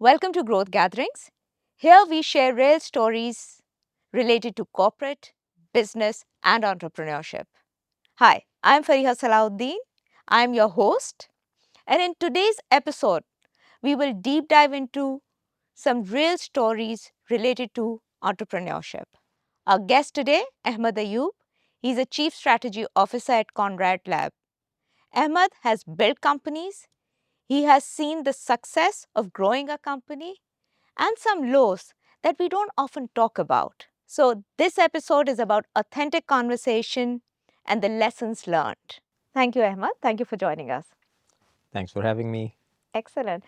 Welcome to Growth Gatherings. Here we share real stories related to corporate, business, and entrepreneurship. Hi, I'm Fariha Salahuddin. I'm your host. And in today's episode, we will deep dive into some real stories related to entrepreneurship. Our guest today, Ahmed Ayub. He's a Chief Strategy Officer at Conrad Labs. Ahmed has built companies. He has seen the success of growing a company and some lows that we don't often talk about. So, this episode is about authentic conversation and the lessons learned. Thank you, Ahmed. Thank you for joining us. Thanks for having me. Excellent.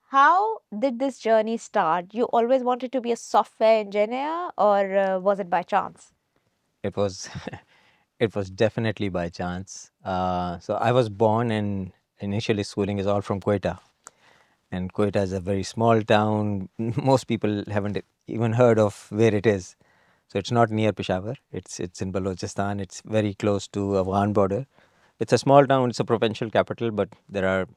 How did this journey start? You always wanted to be a software engineer, or was it by chance? It was it was definitely by chance. So I was born and initially schooling is all from Quetta, and Quetta is a very small town. Most people haven't even heard of where it is. So it's not near Peshawar. It's in Balochistan. It's very close to Afghan border. It's a small town. It's a provincial capital, but there are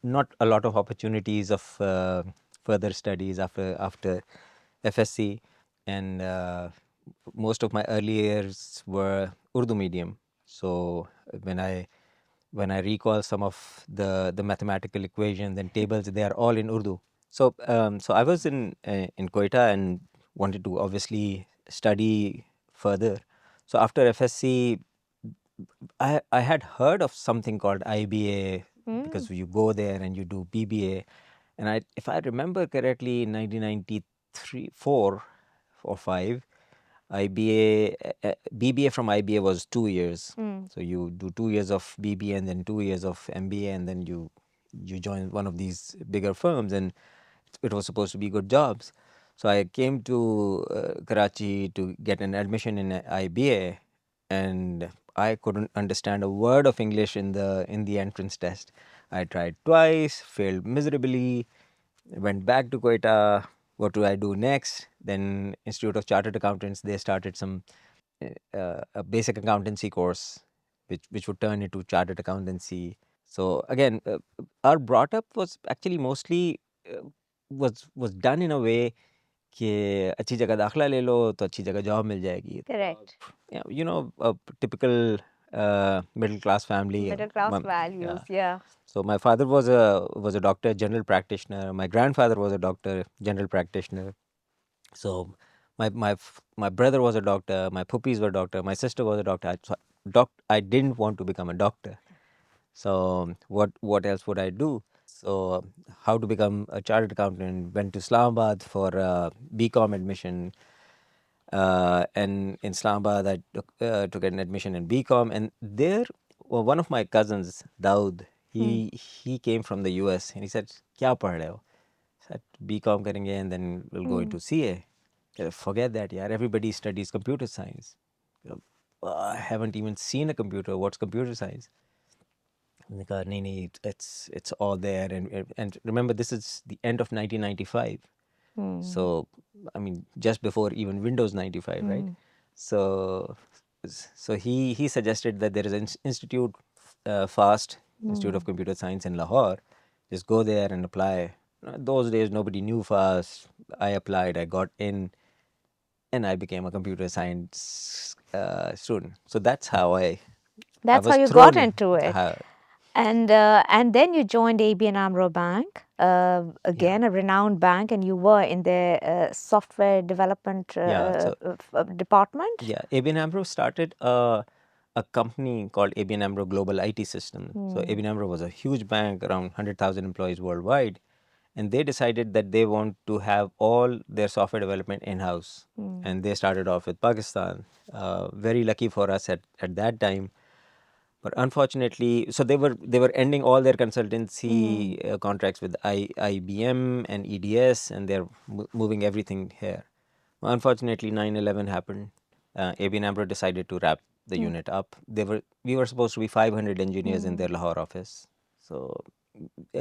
not a lot of opportunities of further studies after FSC, and most of my early years were Urdu-medium. So when I when I recall some of the mathematical equations and tables, they are all in Urdu. So I was in Quetta and wanted to obviously study further. So after FSC, I had heard of something called IBA because you go there and you do BBA, and if I remember correctly, in 1993, 4 or 5, BBA from IBA was 2 years. So you do 2 years of BBA and then 2 years of MBA, and then you join one of these bigger firms, and it was supposed to be good jobs. So I came to Karachi to get an admission in IBA, and I couldn't understand a word of English in the entrance test. I tried twice, failed miserably, went back to Quetta. What do I do next? Then Institute of Chartered Accountants, they started a basic accountancy course, which would turn into chartered accountancy. So again, our brought up was actually mostly was done in a way कि अच्छी जगह दाखला ले लो तो अच्छी जगह job मिल जाएगी. Correct. A typical middle class family. Middle class values, yeah. So my father was a doctor, general practitioner. My grandfather was a doctor, general practitioner. So my brother was a doctor. My puppies were doctor. My sister was a doctor. I didn't want to become a doctor. So what else would I do? So how to become a chartered accountant? Went to Islamabad for BCom admission. And in Islamabad, I took an admission in BCom, and there, one of my cousins, Daud, he came from the US, and he said, "Kya पढ़ रहे हो?" I said, "BCom करेंगे, and then we'll go into CA." Forget that, yeah. Everybody studies computer science. You know, I haven't even seen a computer. What's computer science? And they go, "Nee, nee, it's all there." And remember, this is the end of 1995. So, I mean, just before even Windows 95, right? So, so he suggested that there is an institute, FAST, Institute of Computer Science in Lahore. Just go there and apply. Those days, nobody knew FAST. I applied, I got in, and I became a computer science student. So that's how I That's how was you got thrown in. into it. And then you joined ABN AMRO Bank, again a renowned bank, and you were in their software development Yeah. So department. yeah, ABN AMRO started a company called ABN AMRO Global IT System. So ABN AMRO was a huge bank, around 100,000 employees worldwide, and they decided that they want to have all their software development in-house. And they started off with Pakistan. Very lucky for us at that time. But unfortunately, so they were ending all their consultancy contracts with IBM and EDS, and they're moving everything here. Unfortunately, 9/11 happened. ABN AMRO decided to wrap the unit up. We were supposed to be 500 engineers in their Lahore office. So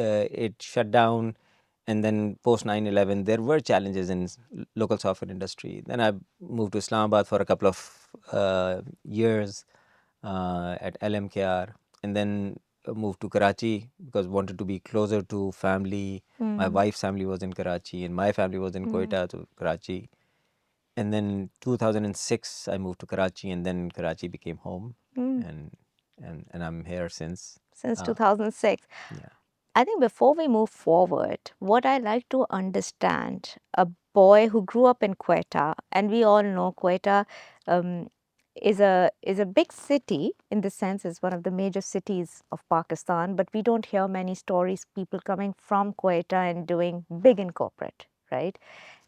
it shut down. And then post 9/11, there were challenges in local software industry. Then I moved to Islamabad for a couple of years at LMKR. And then moved to Karachi because wanted to be closer to family. My wife's family was in Karachi and my family was in Quetta, so Karachi. And then 2006, I moved to Karachi, and then Karachi became home, and and I'm here since. Since 2006. Yeah. I think before we move forward, what I like to understand, a boy who grew up in Quetta, and we all know Quetta um, is a big city in the sense it's one of the major cities of Pakistan, but we don't hear many stories people coming from Quetta and doing big in corporate, right?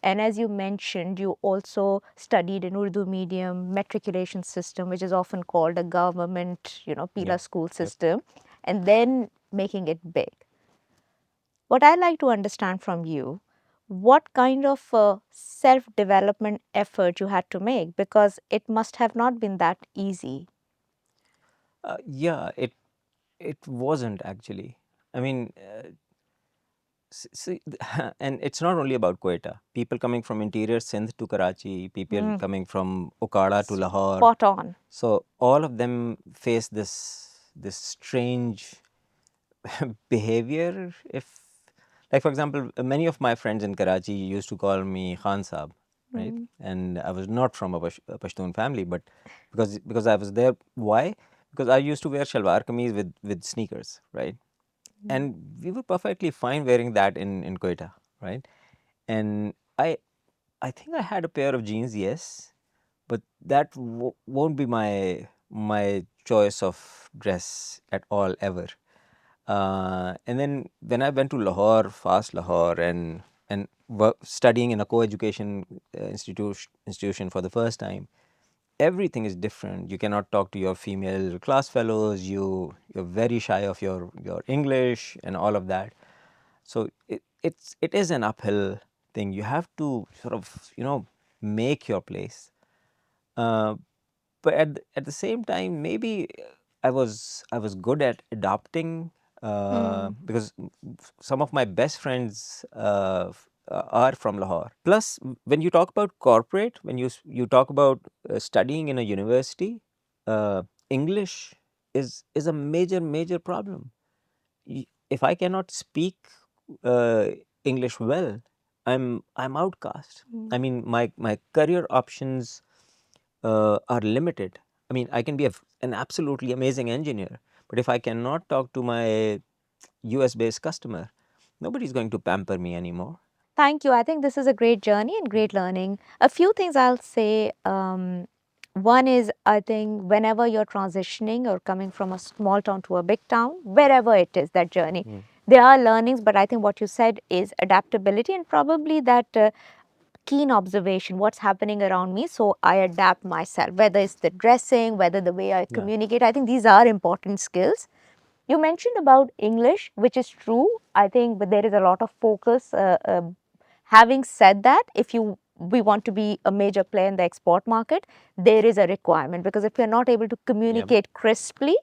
And as you mentioned, you also studied an Urdu medium matriculation system, which is often called a government, Yep. Pila school Yep. system, and then making it big. What I like to understand from you, what kind of self development effort you had to make, because it must have not been that easy. Yeah. It wasn't actually. I mean, see, and it's not only about Quetta. People coming from interior Sindh to Karachi, people coming from Okada to Lahore. Spot on. So all of them face this strange behavior. If, like for example, many of my friends in Karachi used to call me Khan Saab, right? And I was not from a Pashtun family, but because I was there. Why? Because I used to wear shalwar kameez with sneakers, right? And we were perfectly fine wearing that in Quetta, right? And I think I had a pair of jeans, yes, but that won't be my choice of dress at all ever. And then when I went to Lahore, fast Lahore, and studying in a co-education institution for the first time, everything is different. You cannot talk to your female class fellows. You're very shy of your English and all of that. So it is an uphill thing. You have to sort of make your place. Uh, but at the same time, maybe I was good at adopting, because some of my best friends are from Lahore. Plus, when you talk about corporate, when you talk about studying in a university, English is a major problem. If I cannot speak uh, English well, I'm outcast. I mean, my career options are limited. I mean, I can be an absolutely amazing engineer, but if I cannot talk to my US based customer, nobody's going to pamper me anymore. Thank you. I think this is a great journey and great learning. A few things I'll say. One is, I think, whenever you're transitioning or coming from a small town to a big town, wherever it is, that journey, there are learnings, but I think what you said is adaptability and probably that keen observation, what's happening around me, so I adapt myself, whether it's the dressing, whether the way I Yeah. communicate. I think these are important skills. You mentioned about English, which is true. I think, but there is a lot of focus. Having said that, if you we want to be a major player in the export market, there is a requirement, because if we are not able to Yeah. communicate crisply,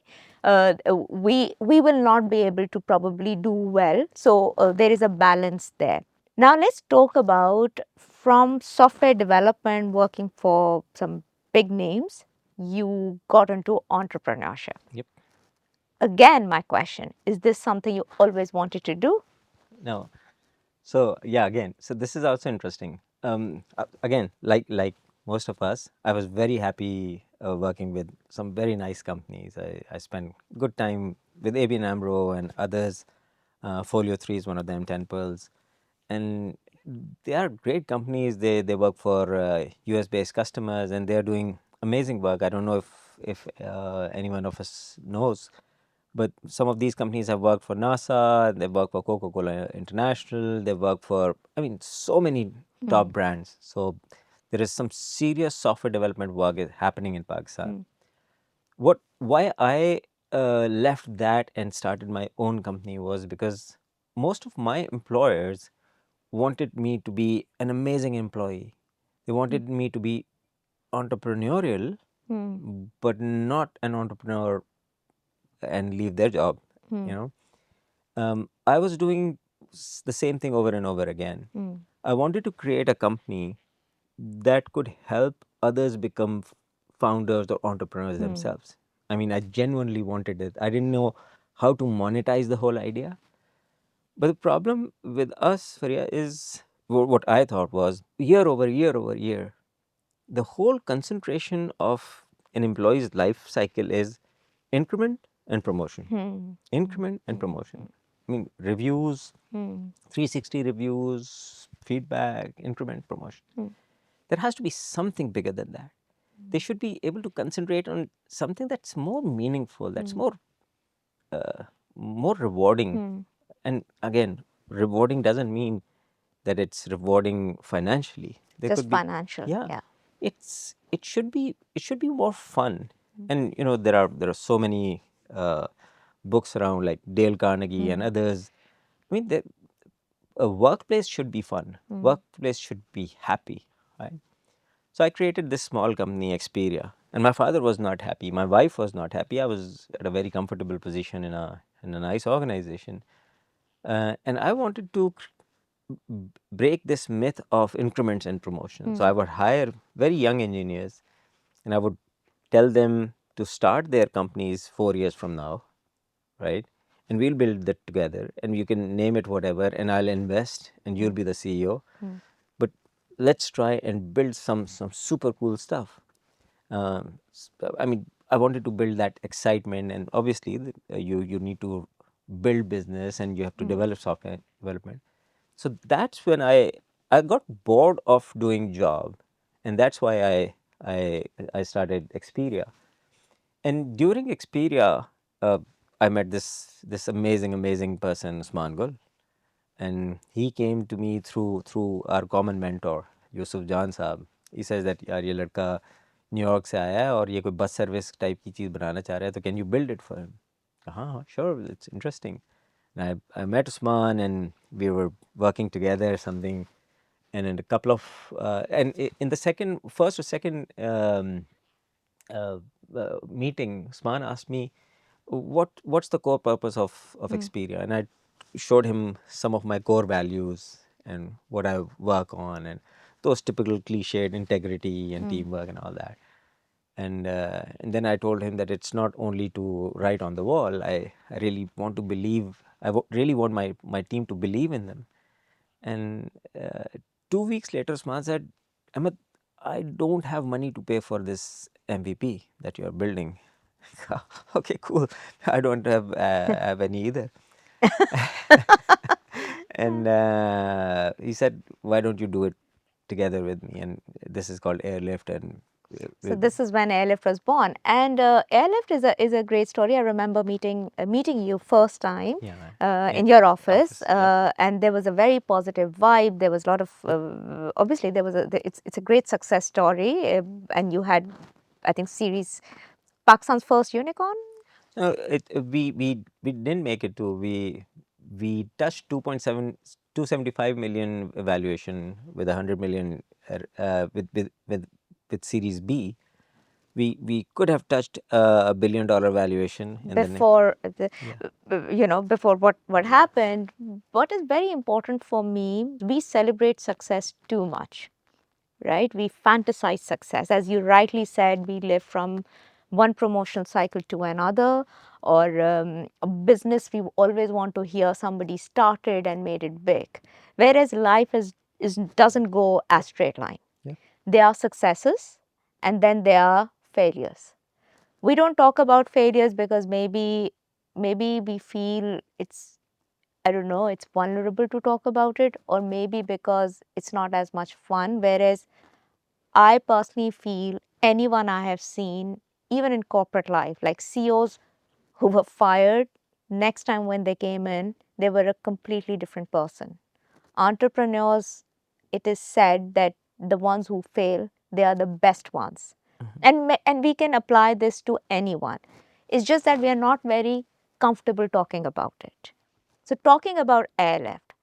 we will not be able to probably do well. So there is a balance there. Now let's talk about, from software development, working for some big names, you got into entrepreneurship. Yep. Again, my question, is this something you always wanted to do? No. So yeah, again, so this is also interesting. Again, like most of us, I was very happy working with some very nice companies. I spent good time with ABN AMRO and others. Folio 3 is one of them, 10 Pearls. And they are great companies. They work for US based customers, and they're doing amazing work. I don't know if anyone of us knows, but some of these companies have worked for NASA, they've worked for Coca-Cola International, they've worked for, I mean, so many top brands. So there is some serious software development work happening in Pakistan. Why I left that and started my own company was because most of my employers wanted me to be an amazing employee. They wanted me to be entrepreneurial, but not an entrepreneur and leave their job. You know, I was doing the same thing over and over again. I wanted to create a company that could help others become founders or entrepreneurs themselves. I mean, I genuinely wanted it. I didn't know how to monetize the whole idea. But the problem with us, Faria, is what I thought was year over year over year, the whole concentration of an employee's life cycle is increment and promotion, Hmm. increment and Hmm. promotion. I mean, reviews, Hmm. 360 reviews, feedback, increment, promotion. Hmm. There has to be something bigger than that. They should be able to concentrate on something that's more meaningful, that's uh, more rewarding. Hmm. And again, rewarding doesn't mean that it's rewarding financially. There Just could be, financial. yeah, Yeah. it should be more fun. And there are so many books around, like Dale Carnegie and Hmm. others. I mean, a workplace should be fun. Hmm. Workplace should be happy, right? So I created this small company, Xperia, and my father was not happy. My wife was not happy. I was at a very comfortable position in a nice organization, and I wanted to break this myth of increments and promotion. So Hmm. I would hire very young engineers, and I would tell them to start their companies 4 years from now, right? And we'll build that together, and you can name it whatever, and I'll invest, and you'll be the CEO. Hmm. But let's try and build some super cool stuff. I mean, I wanted to build that excitement, and obviously, you need to build business, and you have to Hmm. develop software development. So that's when I got bored of doing job, and that's why I I started Xperia. And during Xperia, uh, I met this amazing person, Usman Gul, and he came to me through our common mentor, Yusuf Jan साहब. He says that यार ये लड़का New York से आया है और ये कोई बस सर्विस टाइप की चीज़ बनाना चाह रहा है, तो can you build it for him? हाँ, sure, it's interesting. And I met Usman, and we were working together something, and in a couple of in the first or second uh, meeting, Usman asked me, what's the core purpose of Hmm. Xperia? And I showed him some of my core values and what I work on, and those typical cliched integrity and Hmm. teamwork and all that. And then I told him that it's not only to write on the wall. I really want to believe. Really want my team to believe in them. And 2 weeks later, Usman said, Ahmed, I don't have money to pay for this MVP that you're building. Okay, cool. I don't have any either. And he said, why don't you do it together with me? And this is called AirLift. And So this is when AirLift was born, and AirLift is a great story. I remember meeting you first time yeah, in your office, office. Yep. and there was a very positive vibe. There was a lot of Yep. obviously there was it's a great success story, and you had, I think, series Pakistan's first unicorn. No, we didn't make it to we touched 275 million valuation with 100 million with Series B. We could have touched $1 billion valuation in the next. Before Yeah. before what happened. What is very important for me, we celebrate success too much, right? We fantasize success. As you rightly said, we live from one promotion cycle to another, or a business, we always want to hear somebody started and made it big. Whereas life doesn't go as straight line. Yeah. There are successes, and then there are failures. We don't talk about failures because maybe we feel it's, I don't know, it's vulnerable to talk about it, or maybe because it's not as much fun. Whereas I personally feel anyone I have seen, even in corporate life, like CEOs who were fired, next time when they came in, they were a completely different person. Entrepreneurs, it is said that the ones who fail, they are the best ones. And we can apply this to anyone. It's just that we are not very comfortable talking about it. So talking about airlift,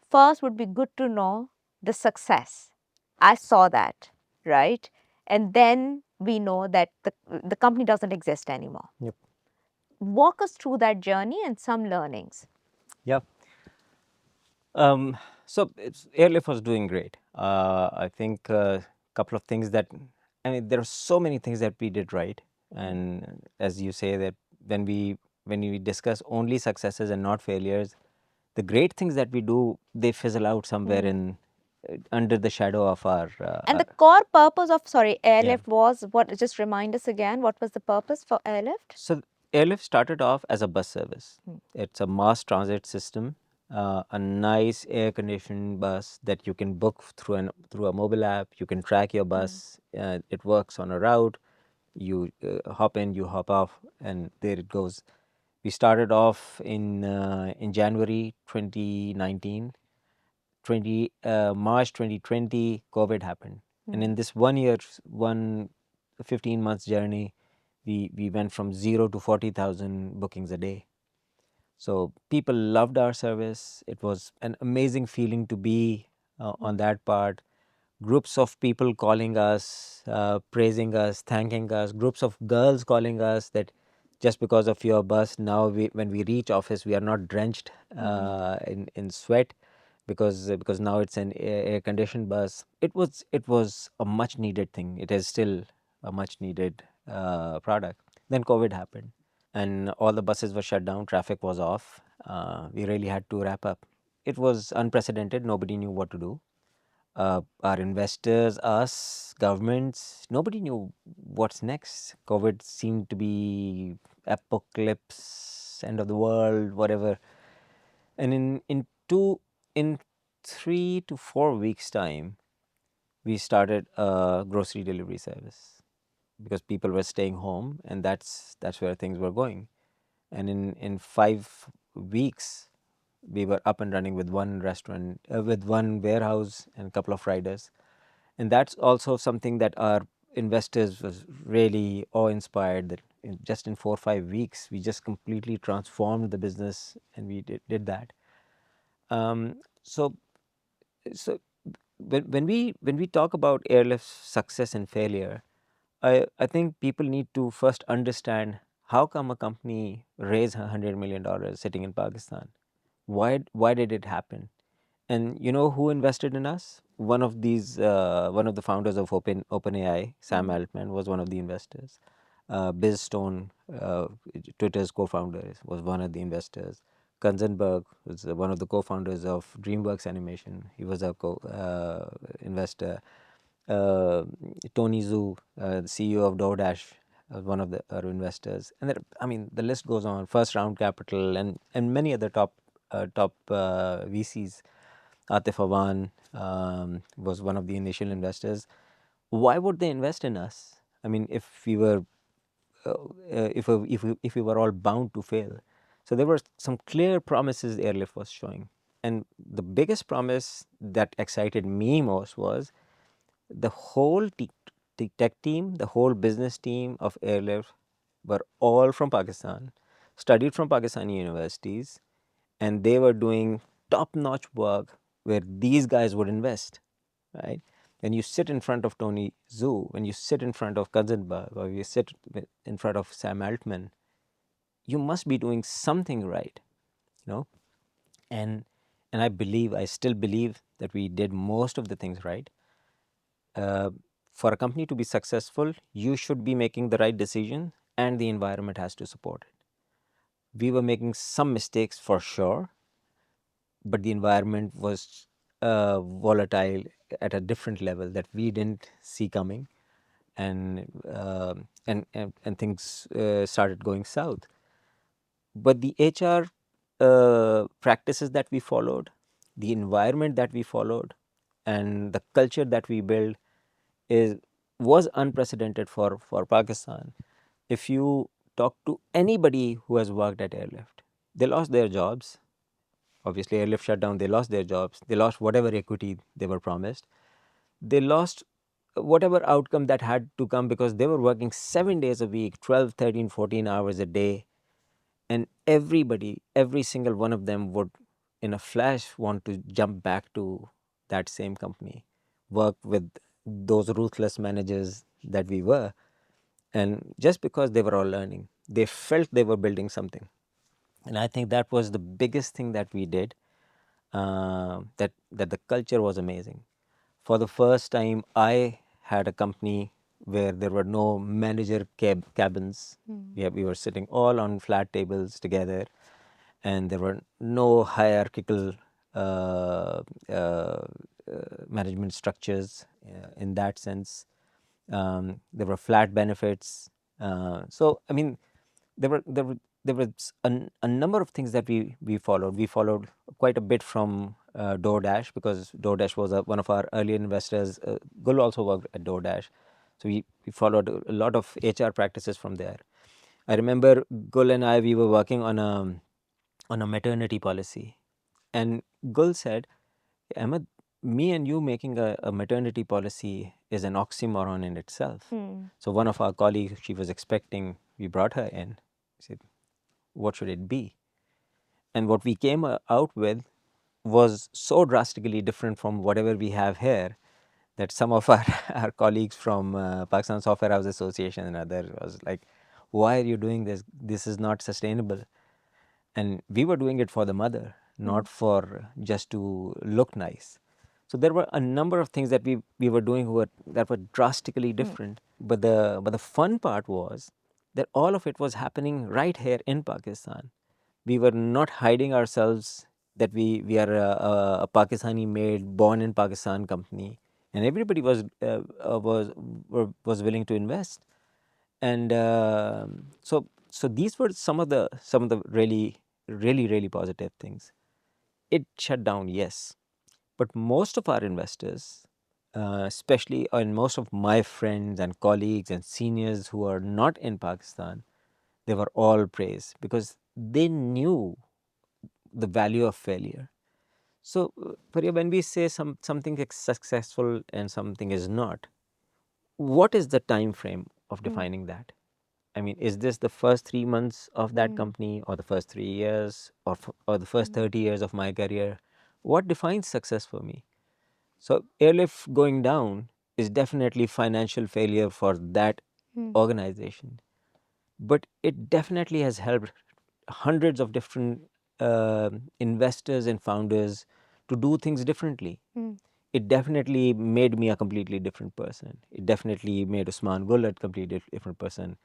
first would be good to know the success. I saw that, right? And then we know that the company doesn't exist anymore. Yep. Walk us through that journey and some learnings. Yeah. So Airlift was doing great. I think a couple of things that, I mean, there are so many things that we did right. And as you say, that when we when we discuss only successes and not failures, the great things that we do, they fizzle out somewhere Mm. in under the shadow of And our the core purpose of, sorry, yeah. airlift was what? Just remind us again, what was the purpose for airlift? So Airlift started off as a bus service. Mm. It's a mass transit system, a nice air-conditioned bus that you can book through a mobile app. You can track your Mm. bus. It works on a route. You hop in, you hop off, and there it goes. We started off in January 2019. March 2020, COVID happened, and in Mm. this 1 year, one 15 months journey, we went from 0 to 40,000 bookings a day. So people loved our service. It was an amazing feeling to be on Mm. that part. Groups of people calling us, praising us, thanking us. Groups of girls calling us that just because of your bus, now when we reach office, we are not drenched Mm. in sweat because now it's an air conditioned bus. It was a much needed thing. It is still a much needed product. Then COVID happened and all the buses were shut down. Traffic was off. We really had to wrap up. It was unprecedented. Nobody knew what to do. Our investors, us, governments, nobody knew what's next. COVID seemed to be apocalypse, end of the world, whatever. And in 3 to 4 weeks time, we started a grocery delivery service because people were staying home, and that's where things were going. And in 5 weeks, we were up and running with one restaurant, with one warehouse, and a couple of riders. And that's also something that our investors was really awe-inspired, that just in 4 or 5 weeks we just completely transformed the business, and we did that. Um, so so when we talk about airlift's success and failure, I think people need to first understand how come a company raised $100 million sitting in Pakistan. Why did it happen? And you know who invested in us? One of the founders of OpenAI, Sam Mm. Altman, was one of the investors. Biz Stone, Twitter's co-founder, was one of the investors. Kanzenberg was one of the co-founders of DreamWorks Animation. He was a investor. Uh, Tony Zhu, the CEO of DoorDash, one of our investors. And I mean, the list goes on. First Round Capital and many other top VCs. Atif Awan was one of the initial investors. Why would they invest in us? I mean, if we were all bound to fail. So there were some clear promises Airlift was showing. And the biggest promise that excited me most was the whole tech team, the whole business team of Airlift were all from Pakistan, studied from Pakistani universities, and they were doing top-notch work where these guys would invest, right? When you sit in front of Tony Zhu, when you sit in front of Katzenberg, or you sit in front of Sam Altman, you must be doing something right, you know. And I still believe that we did most of the things right. Uh, for a company to be successful, you should be making the right decision, and the environment has to support it. We were making some mistakes for sure, but the environment was volatile at a different level that we didn't see coming, and things started going south. But the HR practices that we followed, the environment that we followed, and the culture that we built is was unprecedented for Pakistan. If you talk to anybody who has worked at Airlift, they lost their jobs. Obviously, Airlift shut down. They lost their jobs. They lost whatever equity they were promised. They lost whatever outcome that had to come because they were working 7 days a week, 12, 13, 14 hours a day. And everybody, every single one of them would, in a flash, want to jump back to that same company, work with those ruthless managers that we were. And just because they were all learning, they felt they were building something. And I think that was the biggest thing that we did, that the culture was amazing. For the first time, I had a company where there were no manager cabins. We were sitting all on flat tables together, and there were no hierarchical uh, uh, management structures in that sense. There were flat benefits. So I mean, there was a number of things that we followed. We followed quite a bit from DoorDash, because DoorDash was one of our early investors. Gul also worked at DoorDash, so we followed a lot of HR practices from there. I remember Gul and I, we were working on a maternity policy, and Gul said, Ahmed, me and you making a maternity policy is an oxymoron in itself. So one of our colleagues, she was expecting, we brought her in. Said, what should it be? And what we came out with was so drastically different from whatever we have here, that some of our, our colleagues from Pakistan Software House Association and others was like, why are you doing this? This is not sustainable. And we were doing it for the mother, not for just to look nice. So there were a number of things that we were doing that were drastically different. But the fun part was that all of it was happening right here in Pakistan. We were not hiding ourselves that we are a Pakistani made, born in Pakistan company, and everybody was willing to invest. And so these were some of the really positive things. It shut down, yes, but most of our investors, especially and most of my friends and colleagues and seniors who are not in Pakistan, they were all praised because they knew the value of failure. So, Priya, when we say something is successful and something is not, what is the time frame of defining that? I mean, is this the first 3 months of that company, or the first 3 years, or the first 30 years of my career? What defines success for me? So, airlift going down is definitely financial failure for that organization, but it definitely has helped hundreds of different investors and founders to do things differently. It definitely made me a completely different person. It definitely made Usman Gul a completely different person.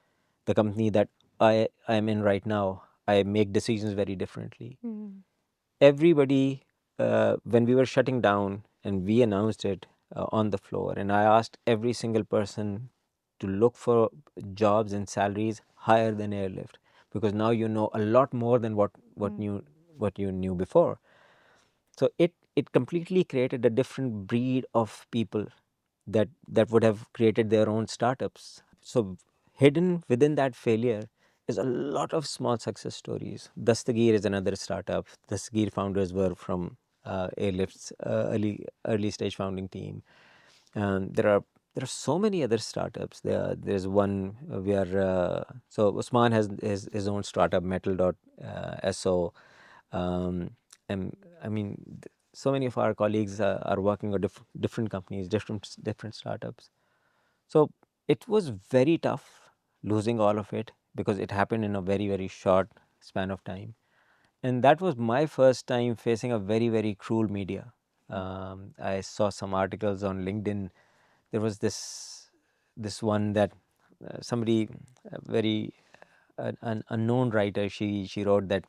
The company that I am in right now, I make decisions very differently. Everybody, when we were shutting down and we announced it on the floor, and I asked every single person to look for jobs and salaries higher than airlift, because now you know a lot more than what you knew before. So it completely created a different breed of people that would have created their own startups. So hidden within that failure is a lot of small success stories. Dastagir is another startup. Dastagir founders were from Airlift's early stage founding team. There are so many other startups. There's one where so Usman has his own startup, Metal.so. And I mean, so many of our colleagues are working on different companies, different startups. So it was very tough losing all of it, because it happened in a very short span of time. And that was my first time facing a very cruel media. I saw some articles on LinkedIn. There was this one that somebody very an unknown writer, she wrote that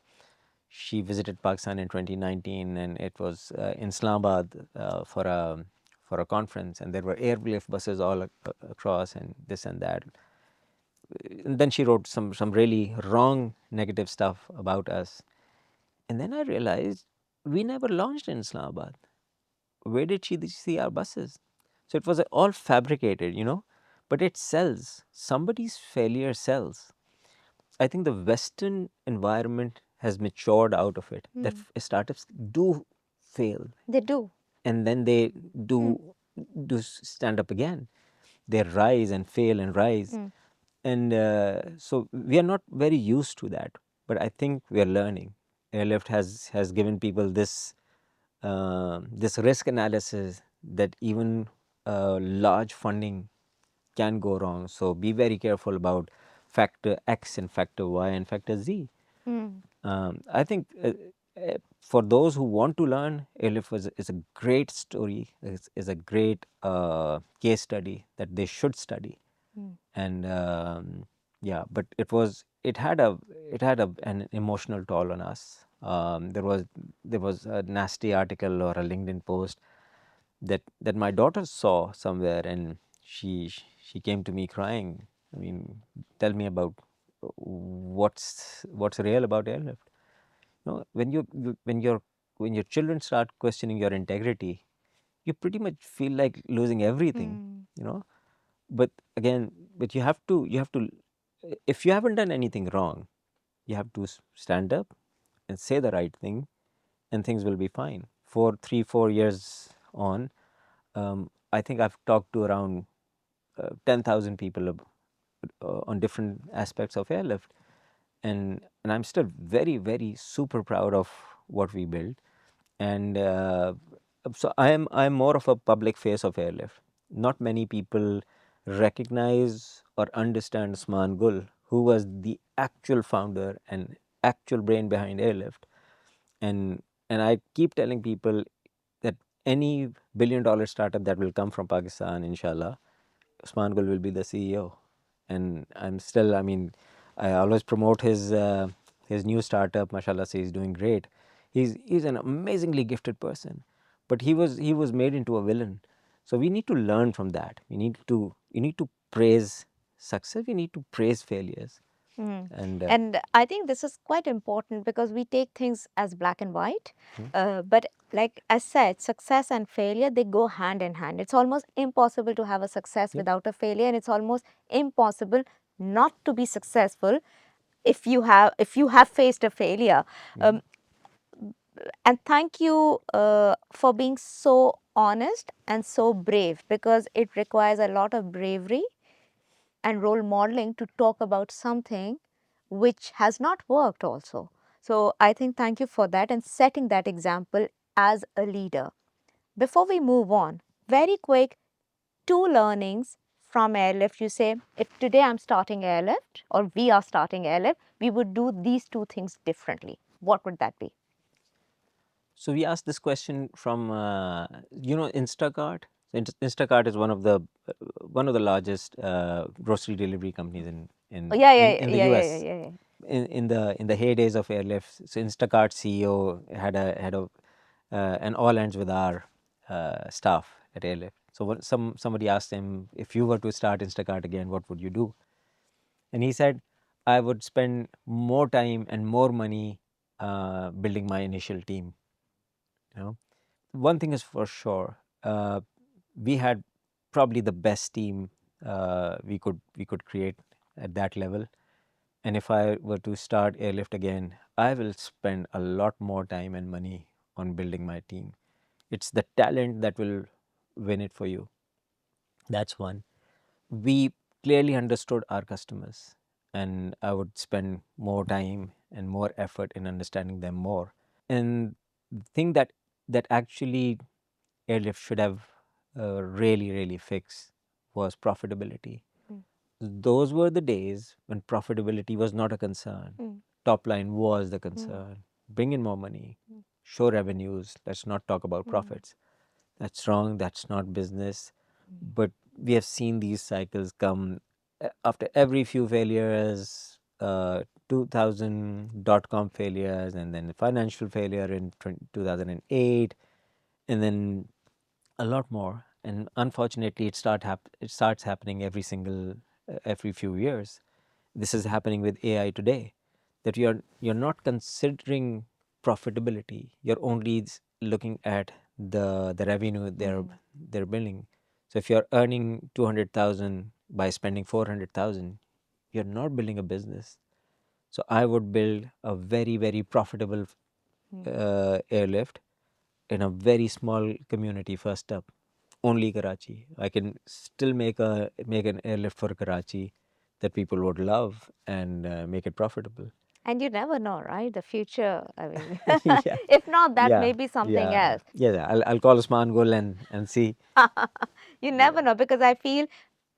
she visited Pakistan in 2019, and it was in Islamabad for a conference, and there were airlift buses all across, and this and that. And then she wrote some really wrong negative stuff about us. And then I realized we never launched in Islamabad. Where did she see our buses? So it was all fabricated, but it sells. Somebody's failure sells. I think the Western environment has matured out of it, that startups do fail, They do. and then they do stand up again. They rise and fail and rise. And so we are not very used to that, but I think we are learning. Airlift has given people this risk analysis, that even large funding can go wrong. So be very careful about factor X and factor Y and factor Z. I think for those who want to learn, Airlift is a great story, is a great case study that they should study. Mm. and yeah, but it had an emotional toll on us. There was a nasty article or a LinkedIn post that my daughter saw somewhere, and she came to me crying. I mean, tell me about what's real about airlift. When your children start questioning your integrity, you pretty much feel like losing everything. Mm. You know, but again, but you have to if you haven't done anything wrong, you have to stand up and say the right thing, and things will be fine. For 3 4 years on, I think I've talked to around 10,000 people on different aspects of airlift, and I'm still very very super proud of what we built. And so I'm more of a public face of airlift. Not many people recognize or understand Usman Gul, who was the actual founder and actual brain behind airlift. And I keep telling people that any billion-dollar startup that will come from Pakistan, inshallah, Usman Gul will be the CEO. And I'm still, I mean, I always promote his new startup. Mashallah, say he's doing great. He's an amazingly gifted person, but he was made into a villain. So we need to learn from that. We need to praise success. We need to praise failures. Mm. And And I think this is quite important because we take things as black and white. hmm, But like I said, success and failure, they go hand in hand. It's almost impossible to have a success yep. without a failure, and it's almost impossible not to be successful if you have faced a failure. Mhm. Um, and thank you for being so honest and so brave, because it requires a lot of bravery and role modeling to talk about something which has not worked also. So I think thank you for that and setting that example as a leader. Before we move on, very quick, two learnings from Airlift. You say, if today I'm starting Airlift or we are starting Airlift, we would do these two things differently. What would that be? So we asked this question from Instacart. So Instacart is one of the largest grocery delivery companies in Oh, in yeah, in, yeah, in the yeah, yeah, yeah, U.S. yeah, yeah. In the heydays of airlift. So Instacart CEO had an all ends with our staff at airlift. So somebody asked him, if you were to start Instacart again, what would you do? And he said, I would spend more time and more money building my initial team. You know, one thing is for sure, we had probably the best team we could create at that level. And if I were to start airlift again, I will spend a lot more time and money on building my team. It's the talent that will win it for you. That's one. We clearly understood our customers, and I would spend more time and more effort in understanding them more. And the thing that actually airlift should have really, really fixed was profitability. Mm, Those were the days when profitability was not a concern. mm, Top line was the mm, concern. Bring in more money, mm, show revenues. Let's not talk about mm, profits. That's wrong. That's not business. mm, But we have seen these cycles come after every few failures. 2000 .com failures, and then financial failure in 2008, and then a lot more. And unfortunately, it starts happening every few years. This is happening with AI today, that you're not considering profitability. You're only looking at the revenue mm. they're building. So if you're earning 200,000 by spending 400,000, you're not building a business. So I would build a very very profitable Mm. airlift in a very small community first up, only Karachi. I can still make an airlift for Karachi that people would love, and make it profitable. And you never know, right? The future, I mean, Yeah, if not, that yeah, may be something yeah, else. yeah. I'll call Usman Gul and see. You never Yeah, know, because I feel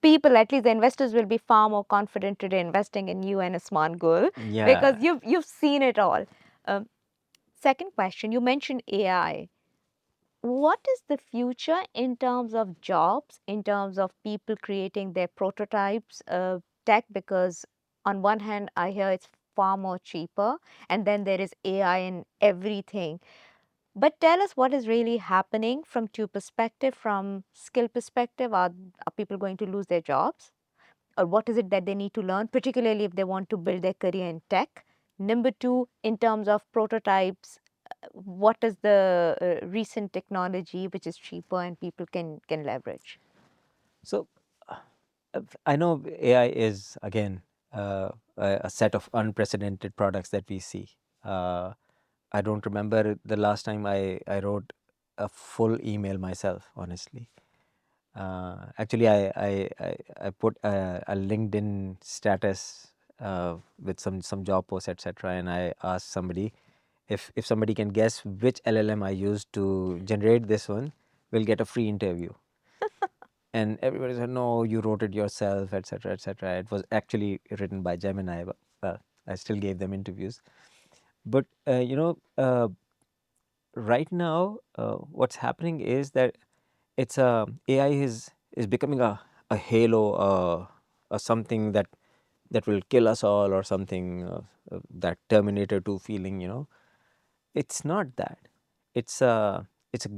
people, at least the investors, will be far more confident today investing in you and Usman Gul, yeah. because you've seen it all. Um, Second question, you mentioned AI. what is the future in terms of jobs, in terms of people creating their prototypes of tech? Because on one hand, I hear it's far more cheaper, and then there is AI in everything. But tell us what is really happening from two perspective, from skill perspective. Are people going to lose their jobs? Or what is it that they need to learn, particularly if they want to build their career in tech? Number two, in terms of prototypes, what is the recent technology which is cheaper and people can leverage? So I know AI is again a set of unprecedented products that we see. Uh, I don't remember the last time I wrote a full email myself, honestly. Actually, I put a LinkedIn status with some job posts, etc., and I asked somebody if somebody can guess which LLM I used to generate this one, will get a free interview. And everybody said, no, you wrote it yourself, etc., etc. It was actually written by Gemini. But, well, I still gave them interviews. But right now, what's happening is that it's AI is becoming a halo, something that will kill us all, or something, that Terminator 2 feeling. It's not that. It's a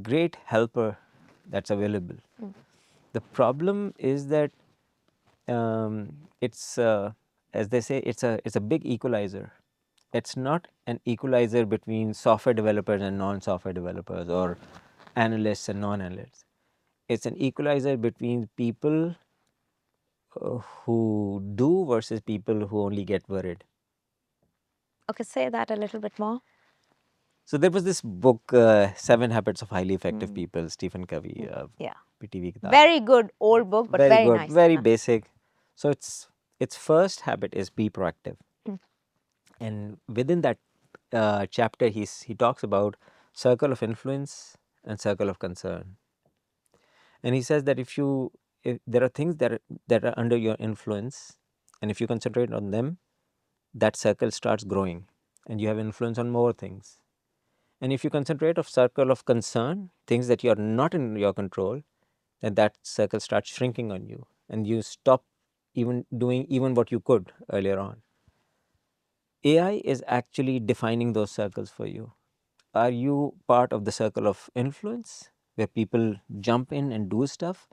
great helper that's available. The problem is that it's as they say, it's a big equalizer. It's not an equalizer between software developers and non-software developers, or analysts and non-analysts. It's an equalizer between people who do versus people who only get worried. Okay, say that a little bit more. So there was this book, Seven Habits of Highly Effective People, Stephen Covey, Yeah. PTV Kitab. Very good old book, but Very very good, nice. very Huh. basic. So its first habit is be proactive, Mm. and within that chapter, he talks about circle of influence and circle of concern, and he says that if there are things that are under your influence, and if you concentrate on them, that circle starts growing, and you have influence on more things. And if you concentrate of circle of concern, things that you are not in your control, then that circle starts shrinking on you, and you stop even doing even what you could earlier on. AI is actually defining those circles for you. Are you part of the circle of influence where people jump in and do stuff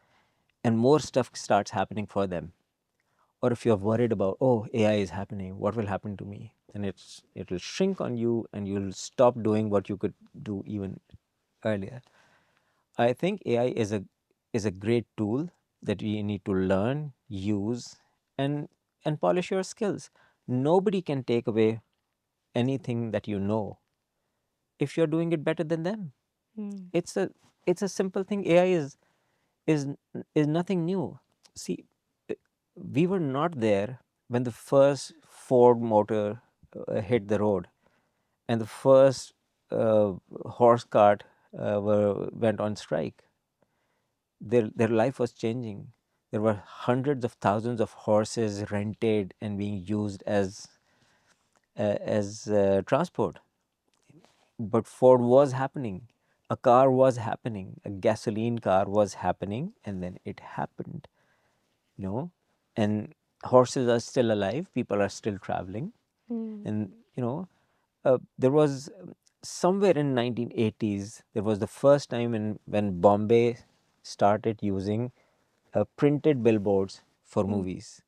and more stuff starts happening for them? Or if you're worried about, oh, AI is happening, what will happen to me? And it'll shrink on you and you'll stop doing what you could do even earlier. I think AI is a great tool that we need to learn, use, and polish your skills. Nobody can take away anything that you know if you're doing it better than them. Mm. It's a simple thing. AI is is nothing new. See, uh, we were not there when the first Ford motor hit the road, and the first horse cart went on strike. Their life was changing. There were hundreds of thousands of horses rented and being used as transport. But Ford was happening. A car was happening. A gasoline car was happening, and then it happened. You know, and horses are still alive. People are still traveling, Mm. and there was somewhere in 1980s. There was the first time when Bombay started using printed billboards for Mm. movies.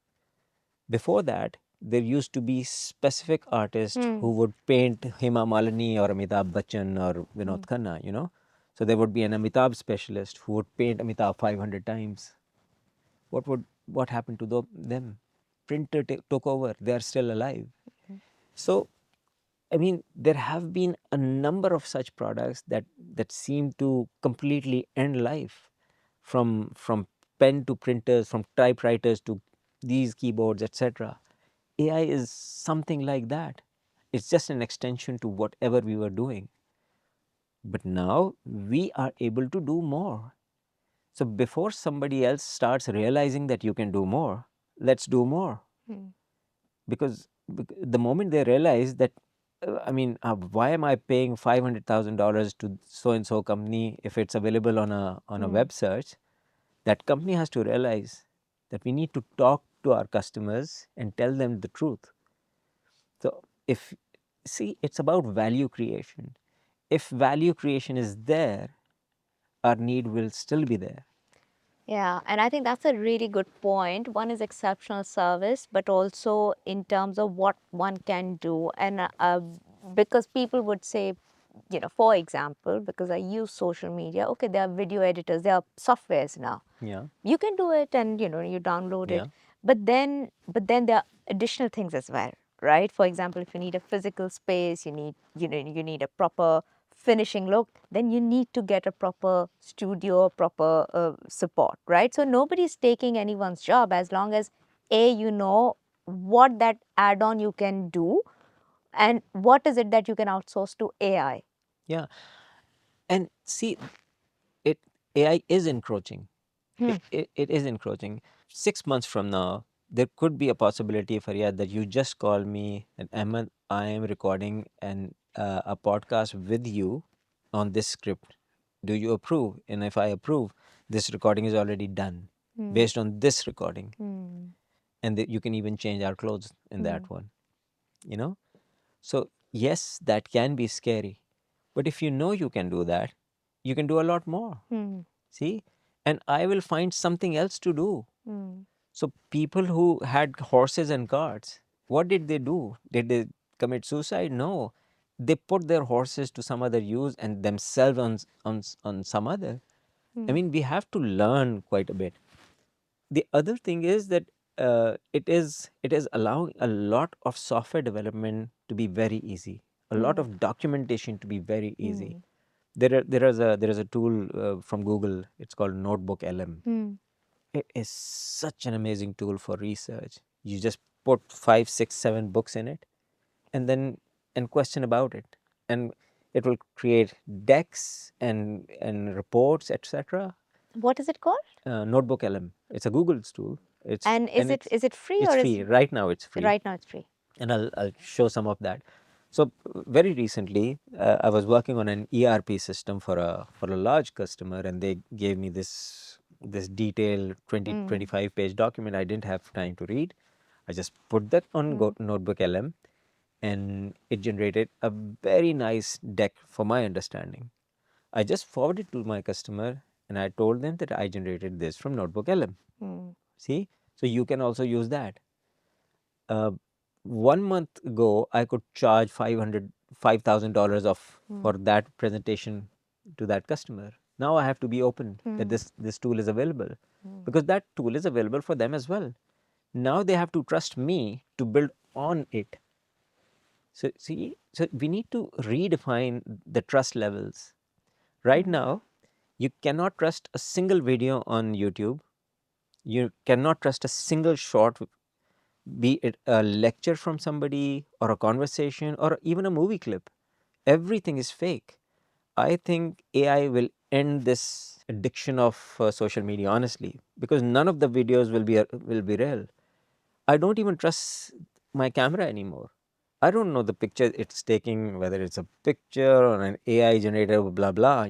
Before that, there used to be specific artists Mm. who would paint Hema Malini or Amitabh Bachchan or Vinod Mm. Khanna. So there would be an Amitabh specialist who would paint Amitabh 500 times. What happened to them? Printer took over. They are still alive. So I mean, there have been a number of such products that seem to completely end life, from pen to printers, from typewriters to these keyboards, etc. AI is something like that. It's just an extension to whatever we were doing. But now we are able to do more. So before somebody else starts realizing that you can do more, let's do more. Mm. Because the moment they realize that I mean, why am I paying $500,000 to so and so company if it's available on a web search? That company has to realize that we need to talk to our customers and tell them the truth. So if see, it's about value creation. If value creation is there, our need will still be there. Yeah, and I think that's a really good point. One is exceptional service, but also in terms of what one can do. And because people would say, for example, because I use social media, okay, there are video editors, there are softwares now. Yeah. You can do it and you download Yeah. it. But then there are additional things as well, right? For example, if you need a physical space, you need a proper finishing look, then you need to get a proper studio, proper support, right? So nobody's taking anyone's job as long as you know what that add-on you can do and what is it that you can outsource to AI. Yeah. And see, it AI is encroaching. Hmm. It is encroaching. 6 months from now, there could be a possibility, Faryad, that you just call me and Ahmed, I am recording a podcast with you on this script. Do you approve? And if I approve, this recording is already done based on this recording. Hmm. And you can even change our clothes in Hmm. that one, you know? So, yes, that can be scary. But if you know you can do that, you can do a lot more. Hmm. See? And I will find something else to do. Hmm. So people who had horses and carts, what did they do? Did they commit suicide? No. They put their horses to some other use and themselves on some other. I Hmm. mean, we have to learn quite a bit. The other thing is that it is allowing a lot of software development to be very easy, a lot of documentation to be very easy. There is a tool from Google. It's called Notebook LM. Hmm. It is such an amazing tool for research. You just put 5, 6, 7 books in it, and then and question about it, and it will create decks and reports, etc. What is it called? Notebook LM. It's a Google's tool. It's And is and it it's is it free it's or is free right now. It's free, right now it's free? and I'll show some of that. So very recently, I was working on an ERP system for a large customer, and they gave me this detailed 20-25 page document. I didn't have time to read. I just put that on Notebook LM, and it generated a very nice deck for my understanding. I just forwarded to my customer, and I told them that I generated this from Notebook LM. See, so you can also use that. uh, 1 month ago, I could charge $5,000 of for that presentation to that customer. Now I have to be open that this tool is available, because that tool is available for them as well. Now they have to trust me to build on it. So see, so we need to redefine the trust levels. Right now, you cannot trust a single video on YouTube. You cannot trust a single short, be it a lecture from somebody or a conversation or even a movie clip. Everything is fake. I think AI will end this addiction of social media, honestly, because none of the videos will be real. I don't even trust my camera anymore. I don't know the picture it's taking, whether it's a picture or an AI generator, blah blah.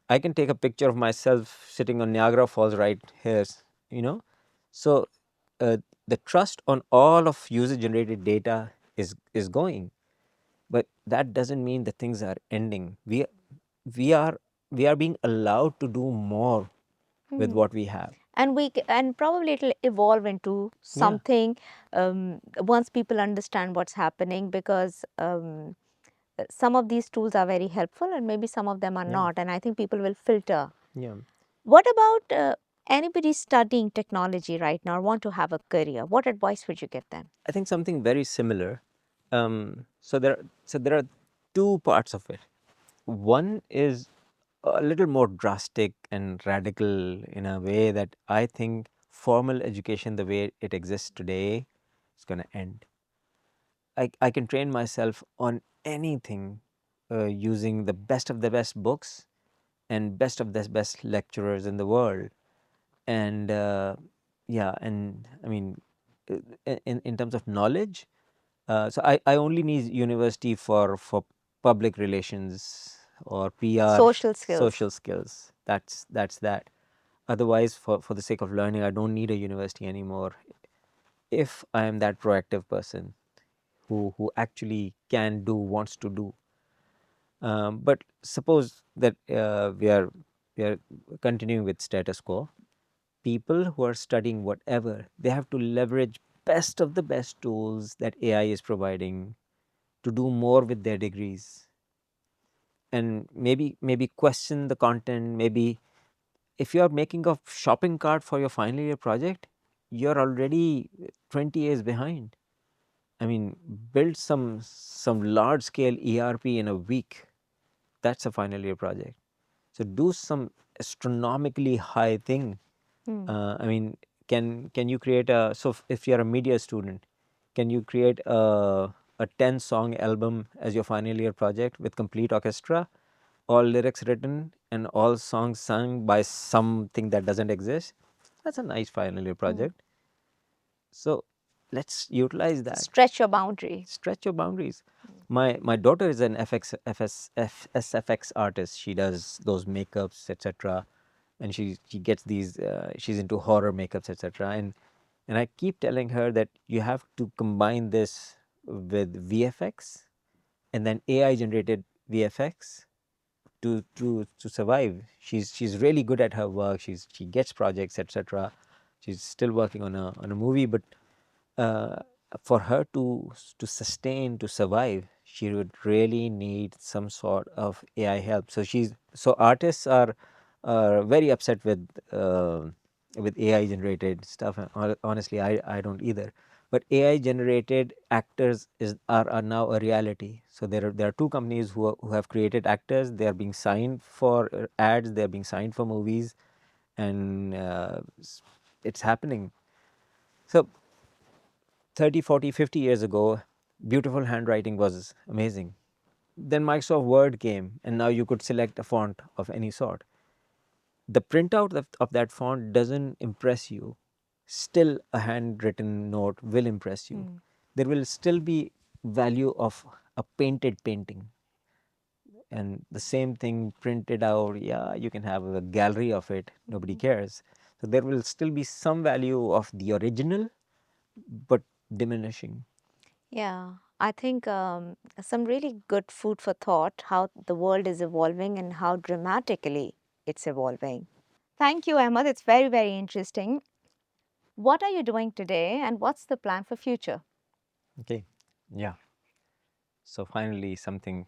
I can take a picture of myself sitting on Niagara Falls right here. You know, so uh, the trust on all of user generated data is going, but that doesn't mean that things are ending. We are being allowed to do more with what we have. And and probably it'll evolve into Yeah, something once people understand what's happening, because some of these tools are very helpful and maybe some of them are yeah, not, and I think people will filter. yeah. What about anybody studying technology right now or want to have a career? What advice would you give them? I think something very similar. So there are two parts of it. One is a little more drastic and radical in a way that I think formal education, the way it exists today, is going to end. I can train myself on anything using the best of the best books and best of the best lecturers in the world. And yeah, and I mean, in terms of knowledge, So I only need university for public relations or PR, Social skills. social skills. That's that. Otherwise, for the sake of learning, I don't need a university anymore. If I am that proactive person who actually can do, wants to do. But suppose that we are continuing with status quo. People who are studying whatever, they have to leverage best of the best tools that AI is providing to do more with their degrees, and maybe question the content. Maybe if you are making a shopping cart for your final year project, you're already 20 years behind. I mean, build some large scale ERP in a week. That's a final year project. So do some astronomically high thing. Hmm. I mean, can you create a, so if you're a media student, can you create a 10 song album as your final year project with complete orchestra, all lyrics written and all songs sung by something that doesn't exist? That's a nice final year Hmm. project. So let's utilize that. Stretch your boundary. Stretch your boundaries. My daughter is an SFX artist. She does those makeups, etc. And she gets these. She's into horror makeups, etc. And I keep telling her that you have to combine this with VFX and then AI generated VFX to survive. She's really good at her work. She gets projects, etc. She's still working on a movie, but uh, for her to sustain, to survive, she would really need some sort of AI help. So artists are very upset with AI generated stuff. And honestly, I don't either. But AI generated actors are now a reality. So there are two companies who have created actors. They are being signed for ads. They are being signed for movies, and it's happening. So 30, 40, 50 years ago, beautiful handwriting was amazing. Then Microsoft Word came, and now you could select a font of any sort. The printout of that font doesn't impress you. Still, a handwritten note will impress you. Hmm. There will still be value of a painted painting, and the same thing printed out. Yeah, you can have a gallery of it. Nobody cares. So there will still be some value of the original, but diminishing. Yeah, I think some really good food for thought how the world is evolving and how dramatically it's evolving. Thank you, Ahmed. It's very, very interesting. What are you doing today and what's the plan for future? Okay. Yeah. So finally, something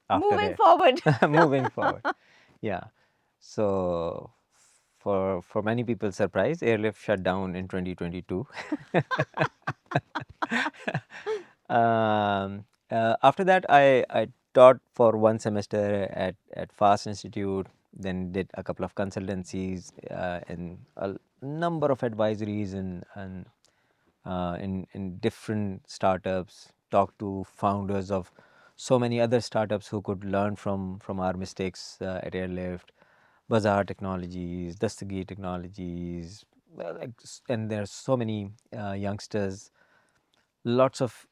after Moving it. forward. Moving forward. Yeah. So for many people, surprise, AirLift shut down in 2022. After that, I taught for one semester at FAST Institute, then did a couple of consultancies and a number of advisories in different startups, talked to founders of so many other startups who could learn from our mistakes at Airlift, Bazaar Technologies, Dastagir Technologies, and there are so many youngsters, lots of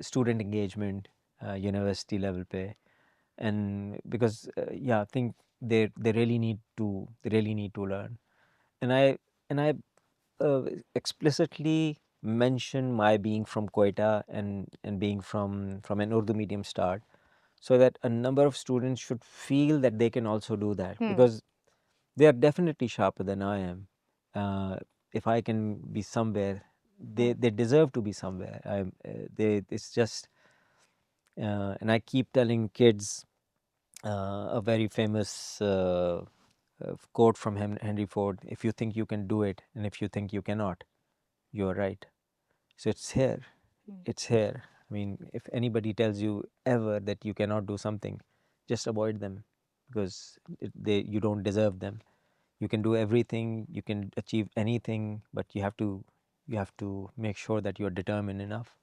student engagement, university level pay, and because yeah, I think they really need to learn, and I explicitly mention my being from Quetta and being from an Urdu medium start, so that a number of students should feel that they can also do that, Hmm. because they are definitely sharper than I am. Uh, if I can be somewhere, Hmm. they deserve to be somewhere. They it's just and I keep telling kids a very famous quote from Henry Ford: "If you think you can do it, and if you think you cannot, you're right." So it's here. Hmm. It's here. I mean, if anybody tells you ever that you cannot do something, just avoid them, because you don't deserve them. You can do everything, you can achieve anything, but you have to make sure that you're determined enough.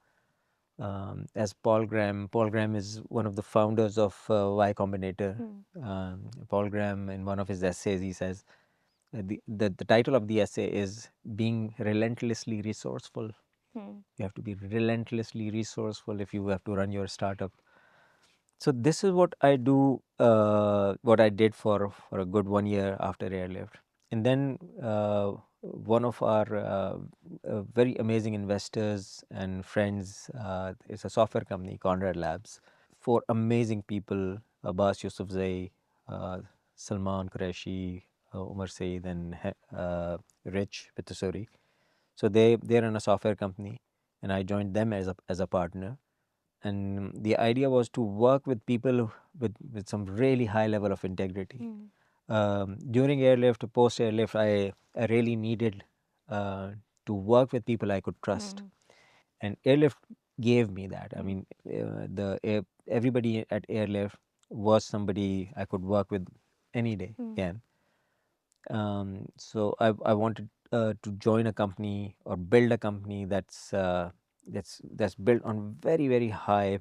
As Paul Graham is one of the founders of Y Combinator. Hmm. Paul Graham, in one of his essays, he says the title of the essay is "Being Relentlessly Resourceful." Hmm. You have to be relentlessly resourceful if you have to run your startup. So this is what I do, what I did for a good 1 year after Airlift. And then one of our very amazing investors and friends is a software company, Conrad Labs. Four amazing people, Abbas Yusufzai, uh, Salman Qureshi, Umar Saeed, and Rich Pitasuri. So they run a software company, and I joined them as a partner. And the idea was to work with people with some really high level of integrity. Hmm. During Airlift, post Airlift, I really needed to work with people I could trust, Hmm. and Airlift gave me that. I Hmm. mean, everybody at Airlift was somebody I could work with any day. Hmm. Again, so I wanted to join a company or build a company that's built on very high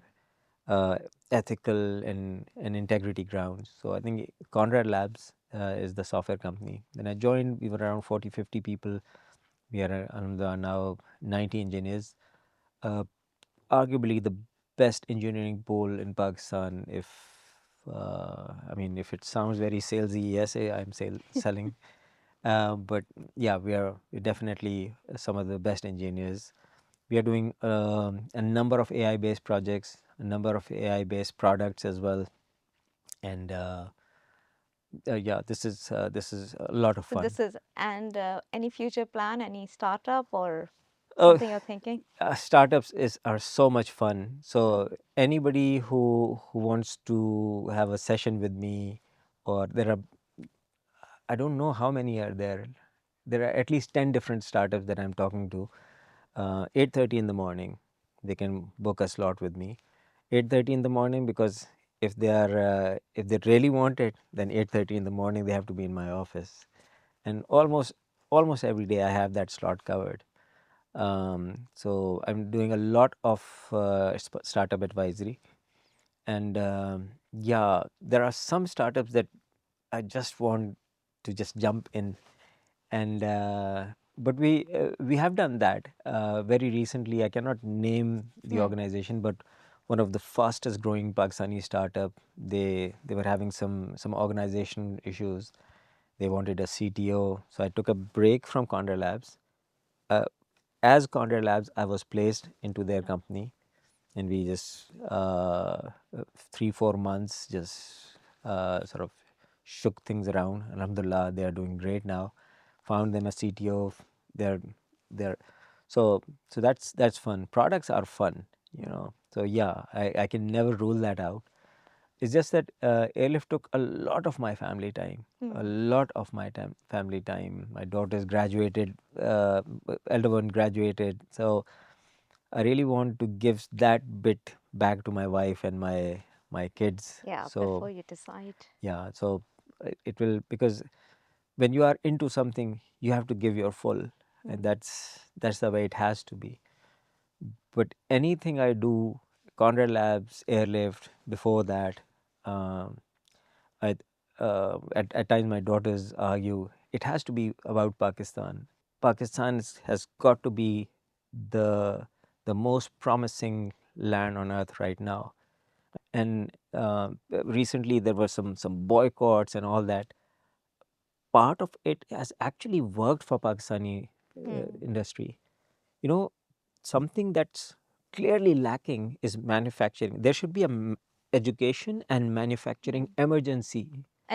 ethical and integrity grounds. So I think Conrad Labs is the software company. When I joined, we were around 40-50 people. We are now 90 engineers. Uh, Arguably the best engineering pool in Pakistan. If I mean, if it sounds very salesy, yes, I'm selling. But yeah, we're definitely some of the best engineers. We are doing a number of AI based projects, a number of AI based products as well, and yeah, this is a lot of So fun. this is, and any future plan, any startup or Uh, something you're thinking? Startups are so much fun. Uh, So anybody who wants to have a session with me, or there are, I don't know how many are there. There are at least 10 different startups that I'm talking to. 8:30 in the morning, they can book a slot with me. 8:30 in the morning, because if they really want it, then 8:30 in the morning they have to be in my office, and almost every day I have that slot covered. So I'm doing a lot of startup advisory, and yeah, there are some startups that I just want to just jump in, and but we have done that very recently. I cannot name the hmm. organization, but one of the fastest growing Pakistani startup. They were having some organization issues. They wanted a CTO, so I took a break from Conrad Labs. Uh, as Conrad Labs, I was placed into their company, and we just 3-4 months just sort of shook things around. Alhamdulillah, they are doing great now. Found them a CTO. They're they're so that's fun. Products are fun, you Hmm. know. So yeah, I can never rule that out. It's just that Airlift took a lot of my family time, a Hmm. lot of my family time. My daughters graduated, elder one graduated, so I really want to give that bit back to my wife and my kids. Yeah, So before you decide. yeah, so it will, because when you are into something, you have to give your full, and Hmm. that's the way it has to be. But anything I do, Conrad Labs, Airlift, before that, um, I at times my daughters argue it has to be about Pakistan. Pakistan has got to be the the most promising land on earth right now. And recently there were some boycotts and all that. Part of it has actually worked for Pakistani Hmm. industry. You know, something that's clearly lacking is manufacturing. There should be education and manufacturing Hmm. emergency.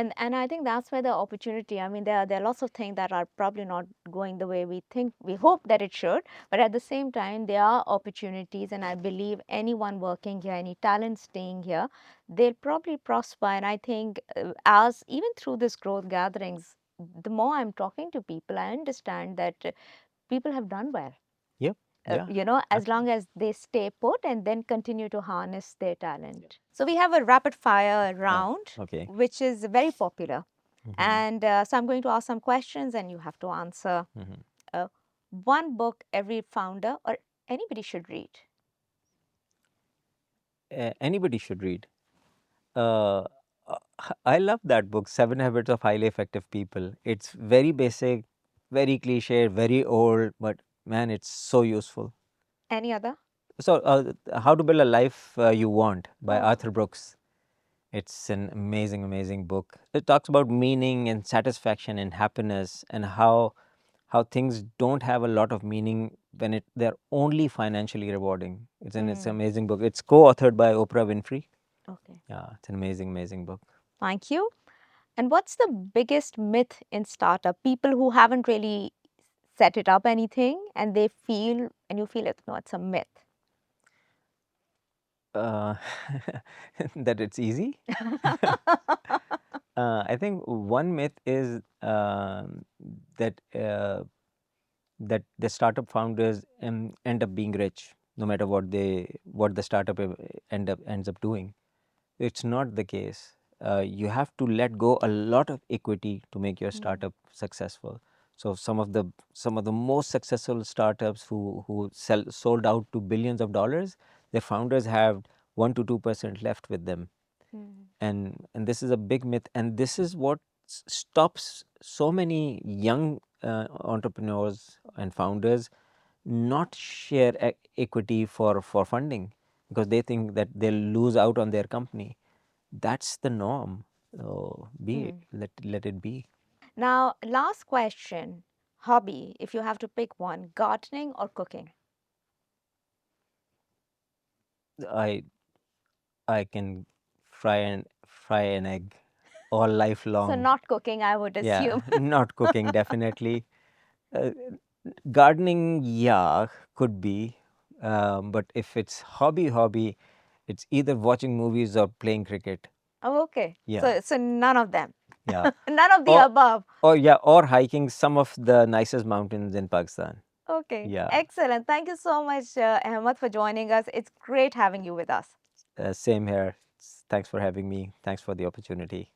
And I think that's where the opportunity. I mean, there are lots of things that are probably not going the way we think. We hope that it should, but at the same time, there are opportunities, and I believe anyone working here, any talent staying here, they'll probably prosper. And I think as even through this growth gatherings, the more I'm talking to people, I understand that people have done well. Yep. Yeah. As long Absolutely. as they stay put and then continue to harness their talent. So we have a rapid fire Oh, round, okay. which is very popular. Mm-hmm. And so I'm going to ask some questions and you have to answer. Mm-hmm. Uh, one book every founder or anybody should read. Anybody should read. Uh, I love that book, Seven Habits of Highly Effective People. It's very basic, very cliche, very old, but man, it's so useful. Any other? So, How to Build a Life You Want by Oh. Arthur Brooks. It's an amazing, amazing book. It talks about meaning and satisfaction and happiness, and how things don't have a lot of meaning when they're only financially rewarding. It's an Mm. amazing book. It's co-authored by Oprah Winfrey. Okay. Yeah, it's an amazing, amazing book. Thank you. And what's the biggest myth in startup? People who haven't really set it up anything and they feel, and you feel it's no, it's a myth. Uh, that it's easy. I think one myth is that that the startup founders end up being rich no matter what the startup ends up doing. It's not the case. You have to let go a lot of equity to make your Mm. startup successful. So some of the most successful startups who sold out to billions of dollars, their founders have 1 to 2% left with them, Mm. and this is a big myth, and this is what stops so many young entrepreneurs and founders not share equity for funding because they think that they'll lose out on their company. That's the norm. So Mm. let it be. Now, last question. Hobby, if you have to pick one, gardening or cooking? I i can fry an egg all life So, long. not cooking, I would Yeah, assume. not cooking definitely. uh, Gardening, yeah, could be. But if it's hobby, it's either watching movies or playing cricket. Oh, okay. Yeah, So none of them. yeah. None of the Or above. or hiking some of the nicest mountains in Pakistan. Okay. Yeah. Excellent. Thank you so much, Ahmed, for joining us. It's great having you with us. Same here. Thanks for having me. Thanks for the opportunity.